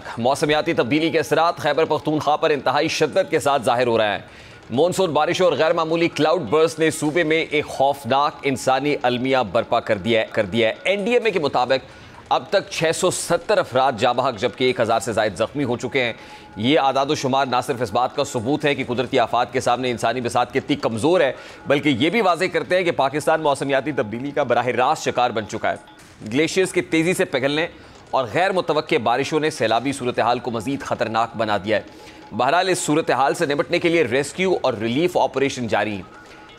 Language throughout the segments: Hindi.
मौसमियाती तब्दीली के असरात खैबर पख्तूनख्वा पर इंतहाई शिद्दत के साथ जाहिर हो रहा है। मानसून बारिशों और गैर मामूली क्लाउड बर्स्ट ने सूबे में एक खौफनाक इंसानी अलमिया बर्पा कर दिया है। NDMA के मुताबिक अब तक 670 अफराद जाँ बहक जबकि 1000 से ज़ायद ज़ख्मी हो चुके हैं। ये आदाद शुमार ना सिर्फ इस बात का सबूत है कि कुदरती आफात के सामने इंसानी बिसात कितनी कमज़ोर है, बल्कि ये भी वाज़ेह करते हैं कि पाकिस्तान मौसमियाती तब्दीली का बराह रास्त शिकार बन चुका है। ग्लेशियर्स के तेज़ी से पिघलने और गैर मुतवक्के बारिशों ने सैलाबी सूरत हाल को मज़ीद ख़तरनाक बना दिया है। बहरहाल इस सूरत हाल से निपटने के लिए रेस्क्यू और रिलीफ ऑपरेशन जारी है।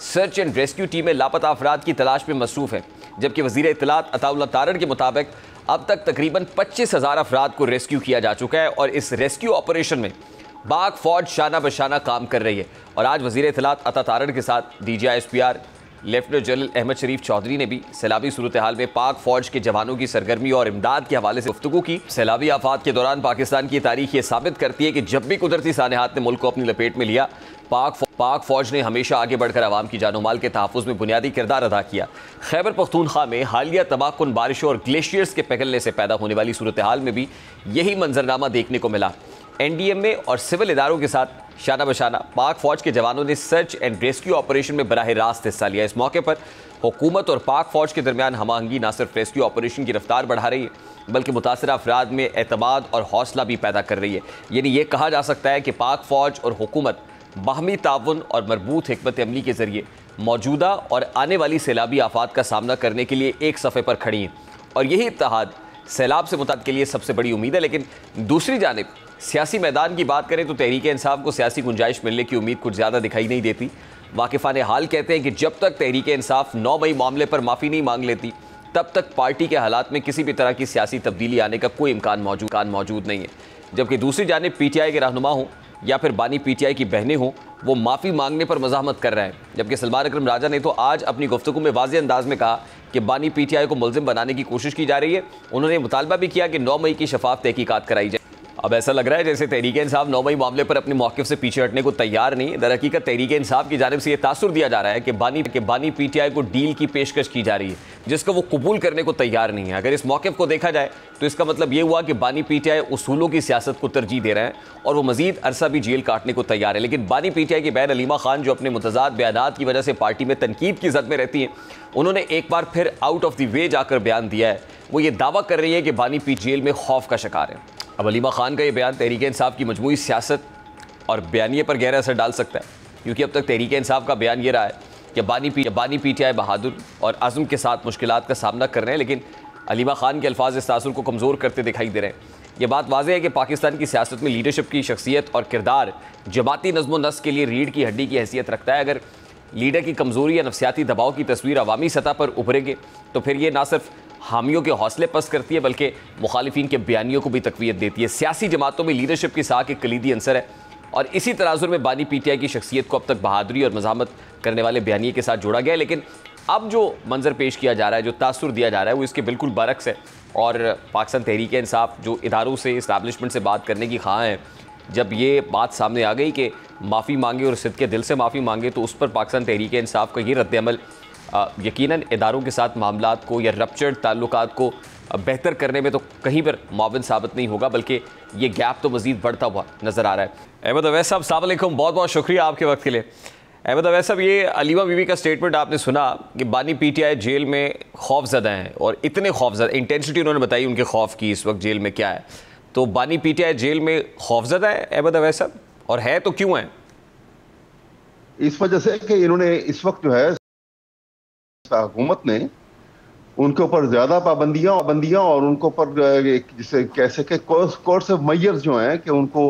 सर्च एंड रेस्क्यू टीमें लापता अफराद की तलाश में मसरूफ़ हैं, जबकि वज़ीर इत्तलात अताउल्लाह तारड़ के मुताबिक अब तक तकरीबन 25,000 अफराद को रेस्क्यू किया जा चुका है और इस रेस्क्यू ऑपरेशन में पाक फ़ौज शाना बशाना काम कर रही है। और आज वज़ीर इत्तलात अता तारड़ के साथ DGI SPR lieutenant general Ahmed Sharif Chaudhry ने भी सैलाबी सूरत हाल में पाक फ़ौज के जवानों की सरगर्मी और इमदाद के हवाले से गुफ्तगू की। सैलाबी आफात के दौरान पाकिस्तान की तारीख ये साबित करती है कि जब भी कुदरती सानेहात ने मुल्क को अपनी लपेट में लिया, पाक फ़ौज ने हमेशा आगे बढ़कर आवाम की जानो माल के तहफ़्फ़ुज़ में बुनियादी किरदार अदा किया। खैबर पख्तूनख्वा में हालिया तबाहकुन बारिशों और ग्लेशियर्स के पिघलने से पैदा होने वाली सूरत हाल में भी यही मंजरनामा देखने को मिला। NDMA और सिविल इदारों के साथ शाना बशाना पाक फ़ौज के जवानों ने सर्च एंड रेस्क्यू ऑपरेशन में बराह रास्त हिस्सा लिया। इस मौके पर हुकूमत और पाक फ़ौज के दरमियान हम आहंगी न सिर्फ रेस्क्यू ऑपरेशन की रफ्तार बढ़ा रही है, बल्कि मुतासरा अफराद में एतमाद और हौसला भी पैदा कर रही है। यानी ये कहा जा सकता है कि पाक फ़ौज और हुकूमत बाहमी ताउन और मरबूत हिकमत अमली के ज़रिए मौजूदा और आने वाली सैलाबी आफात का सामना करने के लिए एक सफ़े पर खड़ी हैं। और यही इत्तेहाद सैलाब से मुताद के लिए सबसे बड़ी उम्मीद है। लेकिन दूसरी जानिब सियासी मैदान की बात करें तो तहरीक इंसाफ को सियासी गुंजाइश मिलने की उम्मीद कुछ ज़्यादा दिखाई नहीं देती। वाकिफ़ान हाल कहते हैं कि जब तक तहरीक इंसाफ 9 मई मामले पर माफ़ी नहीं मांग लेती, तब तक पार्टी के हालात में किसी भी तरह की सियासी तब्दीली आने का कोई इम्कान मौजूद नहीं है। जबकि दूसरी जानिब PTI के रहनुमा हों या फिर बानी PTI की बहनें हों, वो माफ़ी मांगने पर मज़ाहमत कर रहे हैं। जबकि सलमान अकरम राजा ने तो आज अपनी गुफ्तगू में वाज़ेह अंदाज में कहा कि बानी PTI को मुल्ज़िम बनाने की कोशिश की जा रही है। उन्होंने मुतालबा भी किया कि 9 मई की शफाफ तहकीकात कराई जाए। अब ऐसा लग रहा है जैसे तहरीक इंसाफ 9 मई मामले पर अपने मौक़िफ़ से पीछे हटने को तैयार नहीं। दरहकीकत तहरीक इंसाफ की जानिब से ये तासुर दिया जा रहा है कि बानी PTI को डील की पेशकश की जा रही है, जिसको वो कबूल करने को तैयार नहीं है। अगर इस मौक़िफ़ को देखा जाए तो इसका मतलब ये हुआ कि बानी PTI उसूलों की सियासत को तरजीह दे रहे हैं और वो मज़ीद अरसा भी जेल काटने को तैयार है। लेकिन बानी PTI की बहन अलीमा खान, जो अपने मुतज़ाद बयानात की वजह से पार्टी में तनकीद की ज़द में रहती हैं, उन्होंने एक बार फिर आउट ऑफ द वे जाकर बयान दिया है। वो ये दावा कर रही है कि बानी PTI जेल में खौफ का शिकार है। अब अलीमा खान का ये बयान तहरीक इंसाफ की मजमूई सियासत और बयानिए पर गहरा असर डाल सकता है, क्योंकि अब तक तहरीक इंसाफ का बयान ये रहा है कि बानी PTI बहादुर और आज़म के साथ मुश्किलात का सामना कर रहे हैं। लेकिन अलीमा खान के अल्फाज इस तासुर को कमज़ोर करते दिखाई दे रहे हैं। ये बात वाज़ेह है कि पाकिस्तान की सियासत में लीडरशिप की शख्सियत और किरदार जमाती नज़्म नस्क के लिए रीढ़ की हड्डी की हैसियत रखता है। अगर लीडर की कमज़ोरी या नफसियाती दबाव की तस्वीर अवामी सतह पर उभरेंगे तो फिर ये ना सिर्फ हामियों के हौसले पस्त करती है, बल्कि मुखालिफिन के बयानियों को भी तक़वियत देती है। सियासी जमातों में लीडरशिप की साख एक कलीदी अंसर है और इसी तनाजुर में बानी PTI की शख्सियत को अब तक बहादुरी और मज़ाहमत करने वाले बयानिए के साथ जोड़ा गया है। लेकिन अब जो मंजर पेश किया जा रहा है, जो तासुर दिया जा रहा है, वो इसके बिल्कुल बरक्स है। और पाकिस्तान तहरीक इंसाफ जो इदारों से, इस्टेब्लिशमेंट से बात करने की ख़्वाह है, जब ये बात सामने आ गई कि माफ़ी मांगे और सिद्क़े दिल से माफ़ी मांगे, तो उस पर पाकिस्तान तहरीक इंसाफ का ये रद्द-ए-अमल यकीनन इदारों के साथ मामलात को या रप्चर्ड ताल्लुकात को बेहतर करने में तो कहीं पर मुआविन साबित नहीं होगा, बल्कि ये गैप तो मज़ीद बढ़ता हुआ नज़र आ रहा है। अहमद अवैस साहब, अस्सलाम वालेकुम, बहुत बहुत शुक्रिया आपके वक्त के लिए। अहमद अवैस साहब, ये अलीमा बीवी का स्टेटमेंट आपने सुना कि बानी PTI जेल में खौफज़दा हैं और इतने खौफज़दा, इंटेंसिटी उन्होंने बताई उनके खौफ की इस वक्त जेल में क्या है, तो बानी PTI जेल में खौफज़दा है अहमद अवैस साहब, और है तो क्यों है? इस वजह से कि इन्होंने इस वक्त जो है हुकूमत ने उनके ऊपर ज्यादा पाबंदियां और उनके ऊपर जिसे कैसे के कोर्स ऑफ मेजर्स जो हैं कि उनको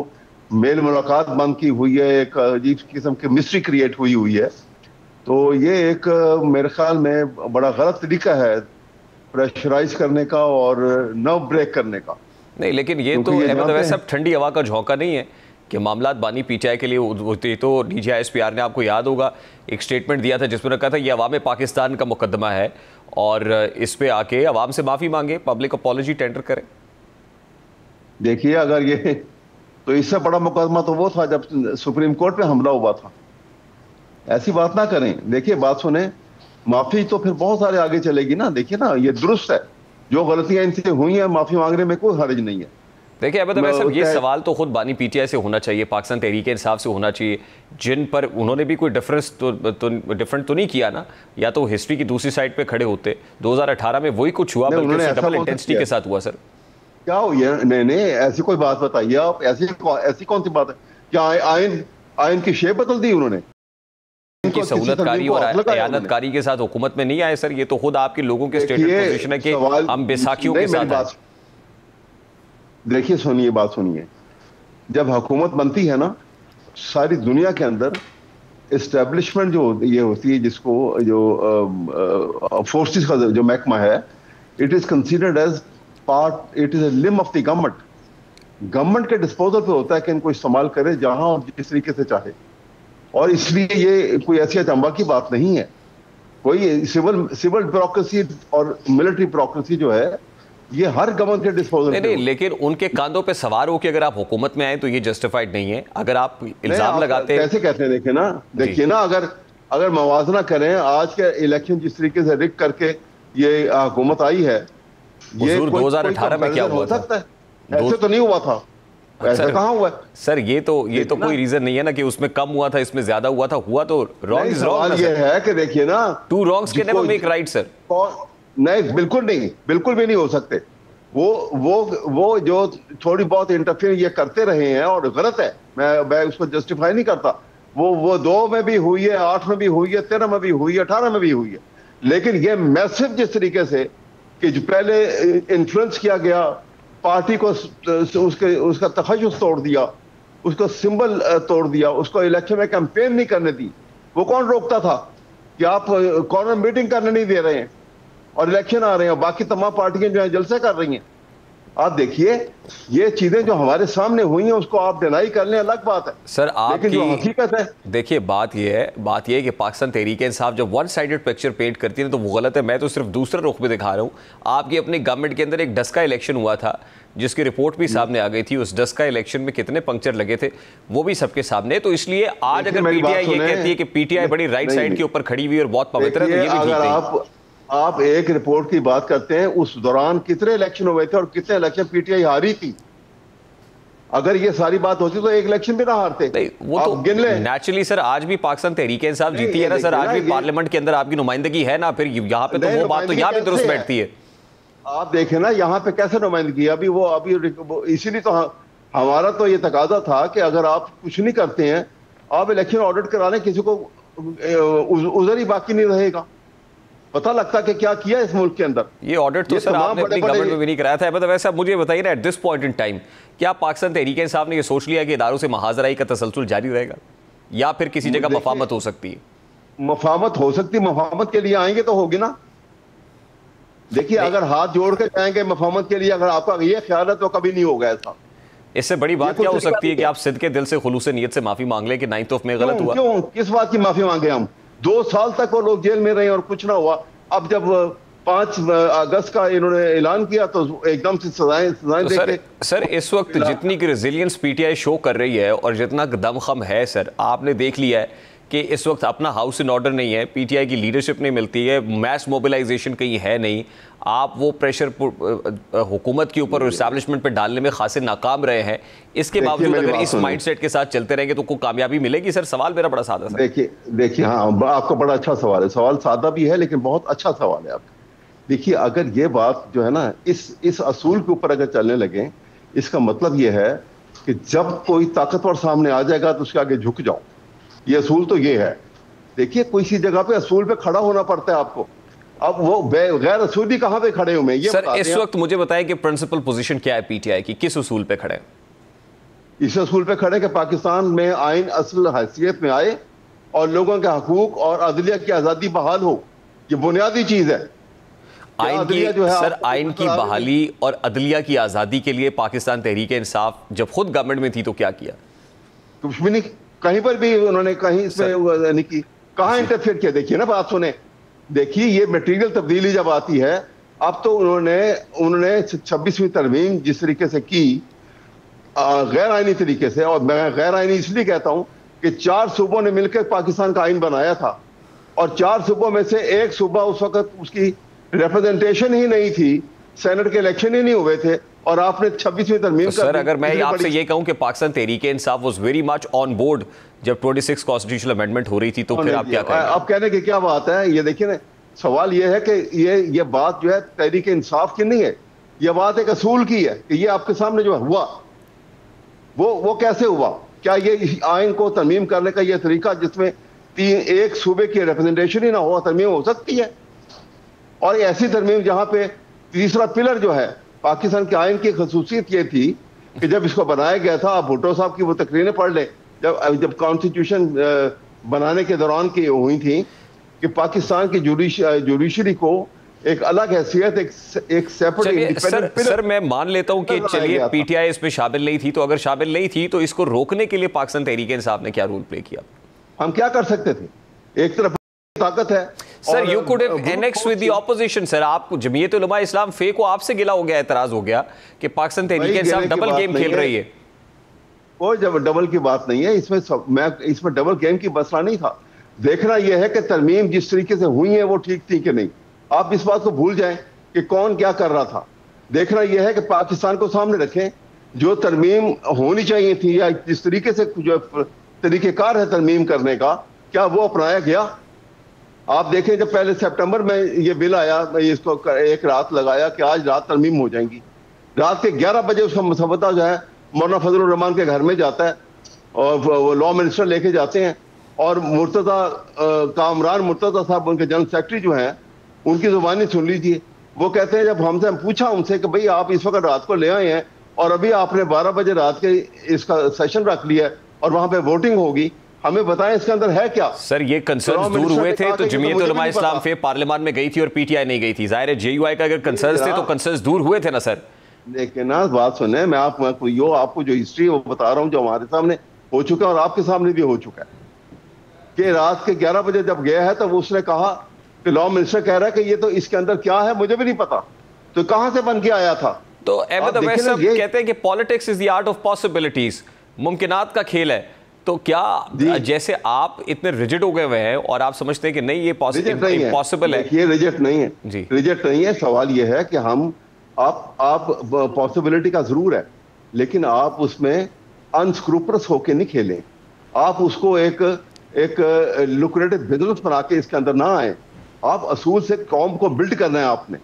मेल मुलाकात बंद की हुई है, एक अजीब किस्म की मिस्ट्री क्रिएट हुई है। तो ये एक मेरे ख्याल में बड़ा गलत तरीका है प्रेशराइज करने का और नर्व ब्रेक करने का। नहीं, लेकिन ये तो अहमद अवैस साहब ठंडी हवा का झोंका नहीं है कि मामलात बानी PTI के लिए होते। तो DGI SPR ने, आपको याद होगा, एक स्टेटमेंट दिया था जिसमें कहा था ये अवाम पाकिस्तान का मुकदमा है और इस पे आके अवाम से माफ़ी मांगे, पब्लिक अपॉलॉजी टेंडर करें। देखिए, अगर ये तो इससे बड़ा मुकदमा तो वो था जब सुप्रीम कोर्ट पे हमला हुआ था। ऐसी बात ना करें। देखिए, बात सुने, माफ़ी तो फिर बहुत सारे आगे चलेगी ना। देखिए ना, ये दुरुस्त है, जो गलतियां इनसे हुई हैं माफ़ी मांगने में कोई हर्ज नहीं है। देखिए अब साहब, ये सवाल तो खुद बानी पीटीआई से होना चाहिए, पाकिस्तान तहरीक इंसाफ से होना चाहिए, जिन पर उन्होंने भी कोई डिफरेंट तो नहीं किया ना, या तो हिस्ट्री की दूसरी साइड पे खड़े होते। 2018 में वही कुछ हुआ, बल्कि उससे डबल इंटेंसिटी के साथ हुआ। सर क्या हुई है? नहीं, ऐसी कोई बात बताइए आप। ऐसी कौन सी बात है? क्या आइन की शेप बदल दी उन्होंने? की सहूलतकारी और अयानतकारी के साथ हुकूमत में नहीं आए सर। ये तो खुद आपके लोगों के स्टेटेड पोजीशन है कि हम बैसाखियों के साथ। देखिए सुनिए, बात सुनिए। जब हुकूमत बनती है ना, सारी दुनिया के अंदर एस्टेब्लिशमेंट जो ये होती है, जिसको जो फोर्सेस का जो महकमा है, it is considered as part, it is a limb of the government. Government के डिस्पोजल पे होता है कि इनको इस्तेमाल करे जहां और जिस तरीके से चाहे। और इसलिए ये कोई ऐसी अचंभा की बात नहीं है। कोई सिविल ब्यूरोक्रेसी और मिलिट्री ब्यूरोक्रेसी जो है, ये हर गवर्नमेंट के डिस्पोजल नहीं, लेकिन उनके कांधों पे सवार हो कि अगर आप हुकूमत में आए तो ये जस्टिफाइड नहीं है। अगर आप इल्जाम लगाते हैं, कैसे कहते हैं? देखिए ना, अगर मवाजना करें, आज के इलेक्शन जिस तरीके से रिग करके ये हुकूमत आई है, ये 2018 में क्या हुआ सकता है? ऐसे तो नहीं हुआ था। ऐसा कहाँ हुआ सर? ये तो कोई रीजन नहीं है ना कि उसमें कम हुआ था, इसमें ज्यादा हुआ था। हुआ तो रॉन्ग इज रॉन्ग। ये है कि देखिए ना, two wrongs can never make right sir. नहीं, बिल्कुल नहीं, बिल्कुल भी नहीं हो सकते। वो जो थोड़ी बहुत इंटरफेयर ये करते रहे हैं और गलत है, मैं उसको जस्टिफाई नहीं करता। वो 2 में भी हुई है, 8 में भी हुई है, 13 में भी हुई है, 18 में भी हुई है। लेकिन ये मैसिव जिस तरीके से कि जो पहले इन्फ्लुएंस किया गया, पार्टी को उसका तखय्युस तोड़ दिया, उसको सिंबल तोड़ दिया, उसको इलेक्शन में कैंपेन नहीं करने दी। वो कौन रोकता था कि आप कॉर्नर मीटिंग करने नहीं दे रहे हैं और इलेक्शन आ रहे हैं, बाकी तमाम पार्टियां जो है जलसे कर रही हैं। आप देखिए, ये चीजें जो हमारे सामने हुई हैं, उसको आप डिनाई कर लें, अलग बात है सर। लेकिन जो हकीकत है, देखिए बात यह है कि पाकिस्तान तहरीक इंसाफ जब वन साइडेड पिक्चर पेंट करती है तो वो गलत है। मैं तो सिर्फ दूसरा रुख में दिखा रहा हूँ। आपकी अपनी गवर्नमेंट के अंदर एक डस्का इलेक्शन हुआ था, जिसकी रिपोर्ट भी सामने आ गई थी। उस डस्का इलेक्शन में कितने पंक्चर लगे थे वो भी सबके सामने। तो इसलिए आज अगर पीटीआई ये कहती है कि पीटीआई बड़ी राइट साइड के ऊपर खड़ी हुई और बहुत पवित्र है, तो ये भी ठीक नहीं। आप एक रिपोर्ट की बात करते हैं, उस दौरान कितने इलेक्शन हुए थे और कितने इलेक्शन पीटीआई हारी थी। अगर ये सारी बात होती तो एक इलेक्शन भी ना हारते। वो तो गिन ले। नेचुरली सर, आज भी पाकिस्तान तहरीक इंसाफ जीती है ना सर। आज भी पार्लियामेंट के अंदर आपकी नुमाइंदगी है ना। फिर यहाँ पे तो वो बात तो यहाँ पे दुरुस्त बैठती है। आप देखें ना, यहाँ पे कैसे नुमाइंदगी। अभी इसीलिए तो हमारा तो ये तकाजा था कि अगर आप कुछ नहीं करते हैं, आप इलेक्शन ऑडिट करा लें, किसी को उधर ही बाकी नहीं रहेगा। पता लगता कि क्या किया इस मुल्क के अंदर। ये ऑडिट तो सर आपने अपनी गवर्नमेंट में भी नहीं कराया था। मतलब वैसे मुझे बताइए ना, at this point in time क्या पाकिस्तान तहरीक इंसाफ ने ये सोच लिया कि इदारों से महाजराई का तसलसल जारी रहेगा, या फिर किसी जगह मफामत हो सकती है? मफामत हो सकती है। मफामत के लिए आएंगे तो होगी ना। देखिए, अगर हाथ जोड़ के जाएंगे मफामत के लिए, अगर आपका ये ख्याल है, तो कभी नहीं होगा ऐसा। इससे बड़ी बात क्या हो सकती है कि आप सिद्ध के दिल से, खुलूस नीयत से माफी मांग लें कि 9th ऑफ मई गलत हुआ। क्यों? किस बात की माफी मांगे हम? 2 साल तक वो लोग जेल में रहे और कुछ ना हुआ। अब जब 5 अगस्त का इन्होंने ऐलान किया तो एकदम से सजाएं तो सर इस वक्त जितनी की रेजिलियंस पीटीआई शो कर रही है और जितना दमखम है सर, आपने देख लिया है कि इस वक्त अपना हाउस इन ऑर्डर नहीं है, पीटीआई की लीडरशिप नहीं मिलती है, मैस मोबिलाइजेशन कहीं है नहीं। आप वो प्रेशर हुकूमत के ऊपर और इस्टेब्लिशमेंट पे डालने में खासे नाकाम रहे हैं। इसके बावजूद अगर इस माइंडसेट के साथ चलते रहेंगे तो कोई कामयाबी मिलेगी? सर सवाल मेरा बड़ा सादा है। देखिए हाँ, आपका बड़ा अच्छा सवाल है। सवाल सादा भी है लेकिन बहुत अच्छा सवाल है आपका। देखिए, अगर ये बात जो है ना, इस असूल के ऊपर अगर चलने लगे, इसका मतलब ये है कि जब कोई ताकतवर सामने आ जाएगा तो उसके आगे झुक जाओ। ये असूल तो ये है। देखिए, कोई सी जगह पे असूल पे खड़ा होना पड़ता है आपको। अब वो गैर असूली कहां पे खड़े हुए हैं ये सर? इस वक्त मुझे बताएं कि प्रिंसिपल पोजीशन क्या है पीटीआई की, किस उसूल पे खड़े? इस असूल पे खड़े कि पाकिस्तान में आइन असल हैसियत में आए और लोगों के हकूक और अदलिया की आजादी बहाल हो। ये बुनियादी चीज है। आइन की सर, आइन की बहाली और अदलिया की आजादी के लिए पाकिस्तान तहरीक इंसाफ जब खुद गवर्नमेंट में थी तो क्या किया? कुछ भी नहीं, कहीं पर भी उन्होंने कहीं इसमें नहीं की। कहां इंटरफेयर किया? देखिए ना, बात सुने। देखिए, ये मटेरियल तब्दीली जब आती है, अब तो उन्होंने 26वीं तरमीम जिस तरीके से की, गैर आइनी तरीके से, और मैं गैर आइनी इसलिए कहता हूं कि 4 सूबों ने मिलकर पाकिस्तान का आइन बनाया था और 4 सूबों में से एक सूबा उस वक्त उसकी रिप्रेजेंटेशन ही नहीं थी, सेनेट के इलेक्शन ही नहीं हुए थे, और आपने 26वीं तरमीम तो सर अगर मैं आपसे ये कहूं कि Pakistan Tehreek-e-Insaf was very much on board जब 26 कॉन्स्टिट्यूशनल अमेंडमेंट हो रही थी, तो फिर आप क्या कहेंगे? अब कहने की क्या बात है? ये देखिए ना, सवाल ये है कि ये बात जो है तहरीक-ए-इंसाफ की नहीं है, ये बात एक असूल की है कि ये आपके सामने जो हुआ वो कैसे हुआ। क्या ये आइन को तरमीम करने का ये तरीका जिसमें एक सूबे की रिप्रेजेंटेशन ही ना हो, तरमीम हो सकती है? और ऐसी तरमीम जहां पे तीसरा पिलर जो है पाकिस्तान के आइन की खसूसियत ये थी कि जब इसको बनाया गया था, आप भुट्टो साहब की वो तकरीरें पढ़ लें, जब कॉन्स्टिट्यूशन बनाने के दौरान की हुई थी कि पाकिस्तान की जुडिशरी को एक अलग हैसियत, एक सेपरेट इंडिपेंडेंट। सर मैं मान लेता हूं कि चलिए पीटीआई इसमें शामिल नहीं थी, तो अगर शामिल नहीं थी तो इसको रोकने के लिए पाकिस्तान तहरीक-ए-इंसाफ ने क्या रोल प्ले किया? हम क्या कर सकते थे? एक तरफ ताकत है sir, you could have annexed with the opposition. Sir आप जमीयत उलमा इस्लाम फे को आपसे गिला हो गया, एतराज हो गया कि पाकिस्तान तहरीक-ए-इंसाफ डबल गेम खेल रही है। कोई डबल की बात नहीं है इसमें डबल गेम की मसला नहीं था। देखना यह है कि तरमीम जिस तरीके से हुई है वो ठीक थी कि नहीं। आप इस बात को भूल जाएं कि कौन क्या कर रहा था। देखना यह है कि पाकिस्तान को सामने रखें, जो तरमीम होनी चाहिए थी या जिस तरीके से जो तरीकेकार है तरमीम करने का, क्या वो अपनाया गया? आप देखें जब पहले सितंबर में ये बिल आया, मैं इसको एक रात लगाया कि आज रात तरमीम हो जाएंगी। रात के 11 बजे उसका मसवदा जो है मौलाना फजलुर रहमान के घर में जाता है और वो लॉ मिनिस्टर लेके जाते हैं और कामरान मुर्तजा साहब उनके जनरल सेक्रेटरी जो हैं उनकी जुबानी सुन लीजिए। वो कहते हैं, जब हमसे पूछा उनसे कि भाई आप इस वक्त रात को ले आए हैं और अभी आपने 12 बजे रात के इसका सेशन रख लिया और वहां पे वोटिंग होगी, हमें बताएं इसके अंदर है क्या? सर ये कंसर्न्स दूर हुए थे तो जमीयत उलमा इस्लाम फे पार्लियामेंट में गई थी और पीटीआई नहीं गई थी। जाहिर है जेयूआई का अगर कंसर्न्स थे तो कंसर्न्स दूर हुए थे ना सर। लेकिन ना बात सुने, मैं आपको जो हिस्ट्री वो बता रहा हूँ जो हमारे सामने हो चुका है और आपके सामने भी हो चुका है कि रात के 11 बजे जब गया है तो उसने कहा कि लॉ मिनिस्टर कह रहा है कि ये तो इसके अंदर क्या है मुझे भी नहीं पता, तो कहां से बन के आया था? तो अहमद अवैस साहब कहते हैं कि politics is the art of possibilities, मुमकिनात का खेल है। तो क्या जैसे आप इतने रिजिड हो गए हुए हैं और आप समझते हैं कि नहीं ये पॉसिबल है? ये रिजेक्ट नहीं है जी, रिजेक्ट नहीं है। सवाल ये है कि हम आप पॉसिबिलिटी का जरूर है, लेकिन आप उसमें अनस्क्रूपलस होके नहीं खेलें। आप उसको एक लुक्रेटिव बिजनेस बना के इसके अंदर ना आए। आप असूल से कौम को बिल्ड करना है आपने।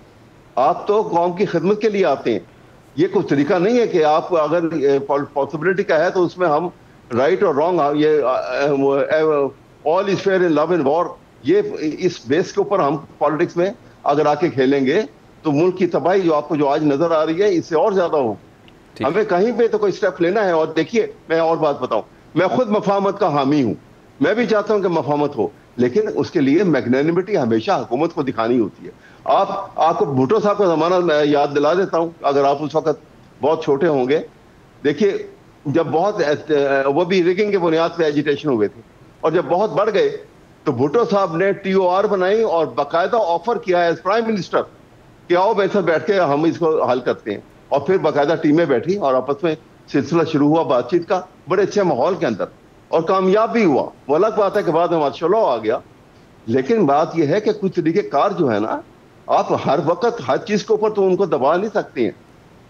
आप तो कौम की खिदमत के लिए आते हैं। ये कुछ तरीका नहीं है कि आप अगर पॉसिबिलिटी का है तो उसमें हम राइट और रॉन्ग, ये all is fair in love and war, ये इस बेस के ऊपर हम पॉलिटिक्स में अगर आके खेलेंगे तो मुल्क की तबाही जो आपको जो आज नजर आ रही है इससे और ज्यादा हो। हमें कहीं पे तो कोई स्टेप लेना है। और देखिए मैं और बात बताऊं, मैं खुद मफाहमत का हामी हूं, मैं भी चाहता हूं कि मफाहमत हो, लेकिन उसके लिए मैग्नेनिमिटी हमेशा हुकूमत को दिखानी होती है। आपको भुट्टो साहब का जमाना मैं याद दिला देता हूं, अगर आप उस वक्त बहुत छोटे होंगे। देखिए जब बहुत वो भी रिगिंग के बुनियाद पे एजिटेशन हुए थे और जब बहुत बढ़ गए तो भुट्टो साहब ने TOR बनाई और बाकायदा ऑफर किया एज प्राइम मिनिस्टर कि आओ मेरे साथ बैठ के हम इसको हल करते हैं। और फिर बाकायदा टीमें बैठी और आपस में सिलसिला शुरू हुआ बातचीत का बड़े अच्छे माहौल के अंदर, और कामयाब भी हुआ। वो अलग बात है कि बाद में माशाल्लाह आ गया, लेकिन बात यह है कि कुछ तरीके कार जो है ना, आप हर वक्त हर चीज के ऊपर तो उनको दबा नहीं सकते हैं।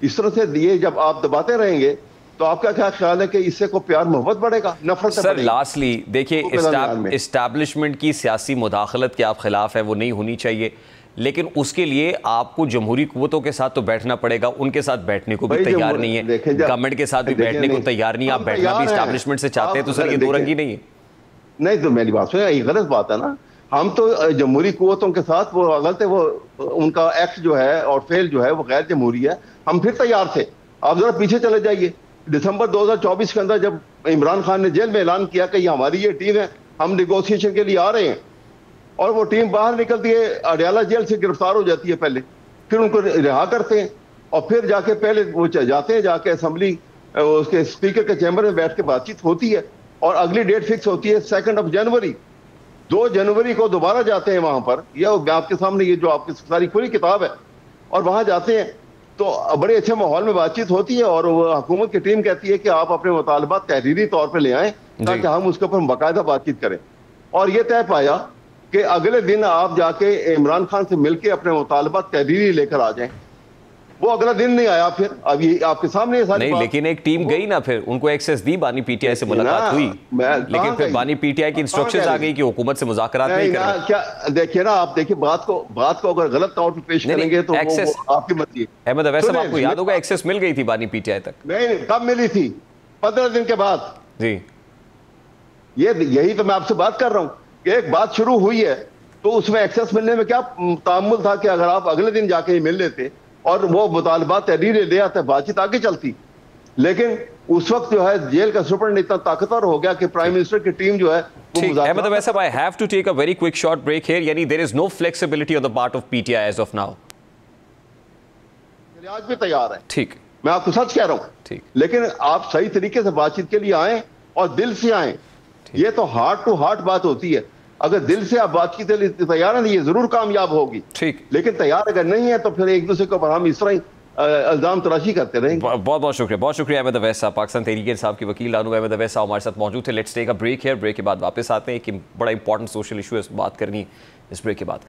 इस तरह से ये जब आप दबाते रहेंगे तो आपका क्या ख्याल है कि इससे को प्यार मोहब्बत बढ़ेगा, नफरत? सर लास्टली देखिए, एस्टैब्लिशमेंट की सियासी मुदाखलत के आप खिलाफ है, वो नहीं होनी चाहिए, लेकिन उसके लिए आपको जमहूरी कुव्वतों के साथ तो बैठना पड़ेगा। उनके साथ बैठने को भी तैयार नहीं है, गवर्नमेंट के साथ भी बैठने को तैयार नहीं। आप बैठना भी एस्टैब्लिशमेंट से चाहते हैं, तो सर ये दो रंगी नहीं है। नहीं तो मेरी बात सुनिए, ये गलत बात है ना। हम तो जमहूरी कुव्वतों के साथ वो गलत है, वो उनका एक्ट जो है और फेल जो है वो गैर जमहूरी है। हम फिर तैयार थे। आप जरा पीछे चले जाइए, दिसंबर 2024 के अंदर जब इमरान खान ने जेल में ऐलान किया कि हमारी ये टीम है, हम निगोशिएशन के लिए आ रहे हैं, और वो टीम बाहर निकलती है, अडयाला जेल से गिरफ्तार हो जाती है पहले, फिर उनको रिहा करते हैं और फिर जाके पहले वो जाते हैं, जाके असेंबली उसके स्पीकर के चैम्बर में बैठ के बातचीत होती है और अगली डेट फिक्स होती है 2 जनवरी। 2 जनवरी को दोबारा जाते हैं वहां पर। यह आपके सामने ये जो आपकी सारी पूरी किताब है, और वहां जाते हैं तो बड़े अच्छे माहौल में बातचीत होती है और हुकूमत की टीम कहती है कि आप अपने मुतालबात तहरीरी तौर पर ले आएं ताकि हम उसके ऊपर बाकायदा बातचीत करें। और यह तय पाया कि अगले दिन आप जाके इमरान खान से मिलके अपने मुतालबात तहरीरी लेकर आ जाएं। वो अगला दिन नहीं आया, फिर अब ये आपके सामने है सारी नहीं, बात। लेकिन एक टीम गई ना, फिर उनको एक्सेस दी, बानी पीटीआई से मुलाकात हुई, लेकिन फिर बानी पीटीआई की इंस्ट्रक्शंस आ गई कि हुकूमत से मुज़ाकरात नहीं करना। क्या देखिए ना, आप देखिए बात को अगर गलत तौर पे पेश करेंगे तो वो आपकी मर्जी है। अहमद अवैस साहब, आपको याद होगा एक्सेस मिल गई थी बानी पीटीआई तक? नहीं, कब मिली थी? 15 दिन के बाद जी। यही तो मैं आपसे बात कर रहा हूँ कि एक बात शुरू हुई है तो उसमें एक्सेस मिलने में क्या तामुल था कि अगर आप अगले दिन जाके ही मिल लेते और वो मुतालबात तहरीर ले आते, बातचीत आगे चलती। लेकिन उस वक्त जो है जेल का सुपरडेंट इतना ताकतवर हो गया कि प्राइम मिनिस्टर की टीम जो है ठीक है। मतलब ऐसा, I have to take a very quick short break here, यानी there is no flexibility on the part of PTI as of now। आज भी तैयार है, ठीक, मैं आपको सच कह रहा हूँ, ठीक, लेकिन आप सही तरीके से बातचीत के लिए आए और दिल से आए। ये तो हार्ट टू हार्ट बात होती है। अगर दिल से आप बातचीत के लिए तैयार हैं, ये जरूर कामयाब होगी। ठीक, लेकिन तैयार अगर नहीं है तो फिर एक दूसरे के ऊपर हम इस तरह ही इल्जाम तराशी करते रहेंगे। बहुत बहुत शुक्रिया, बहुत शुक्रिया अहमद अवैस साहब, पाकिस्तान तहरीक इंसाफ के वकील रानू अहमद अवैस साहब हमारे साथ मौजूद थे। Let's take a break here, break के बाद वापस आते हैं। एक बड़ा इंपॉर्टेंट सोशल इशू है, बात करनी इस ब्रेक के बाद।